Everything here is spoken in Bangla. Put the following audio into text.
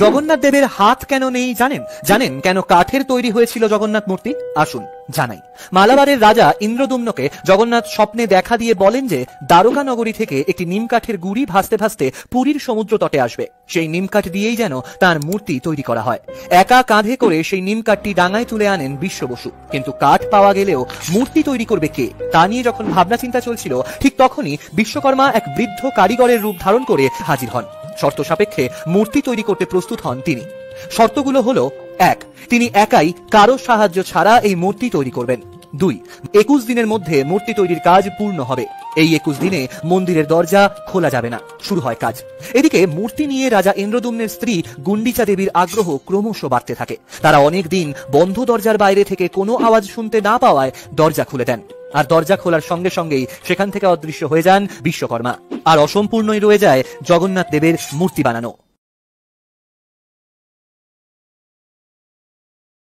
জগন্নাথ দেবের হাত কেন নেই জানেন? জানেন কেন কাঠের তৈরি হয়েছিল জগন্নাথ মূর্তি? আসুন জানাই। মালাবারের রাজা ইন্দ্রদুম্নকে জগন্নাথ স্বপ্নে দেখা দিয়ে বলেন যে দ্বারকা নগরী থেকে একটি নিম কাঠের গুড়ি ভাসতে ভাসতে পুরীর সমুদ্র তটে আসবে। সেই নিম কাঠ দিয়েই যেন তার মূর্তি তৈরি করা হয়। একা কাঁধে করে সেই নিম কাঠটি ডাঙায় তুলে আনেন বিশ্ব বসু। কিন্তু কাঠ পাওয়া গেলেও মূর্তি তৈরি করবে কে, তা নিয়ে যখন ভাবনা চিন্তা চলছিল, ঠিক তখনই বিশ্বকর্মা এক বৃদ্ধ কারিগরের রূপ ধারণ করে হাজির হন। শর্ত সাপেক্ষে মূর্তি তৈরি করতে প্রস্তুত হন তিনি। শর্তগুলো হলো: 1, তিনি একাই কারো সাহায্য ছাড়া এই মূর্তি তৈরি করবেন। 2, 21 দিনের মধ্যে মূর্তি তৈরির কাজ পূর্ণ হবে। এই 21 দিনে মন্দিরের দরজা খোলা যাবে না, শুরু হয় কাজ। এদিকে মূর্তি নিয়ে রাজা ইন্দ্রদুম্নের স্ত্রী গুন্ডিচা দেবীর আগ্রহ ক্রমশ বাড়তে থাকে। তারা অনেক দিন বন্ধ দরজার বাইরে থেকে কোনো আওয়াজ শুনতে না পাওয়ায় দরজা খুলে দেন। আর দরজা খোলার সঙ্গে সঙ্গেই সেখান থেকে অদৃশ্য হয়ে যান বিশ্বকর্মা। আর অসম্পূর্ণই রয়ে যায় জগন্নাথ দেবের মূর্তি বানানো।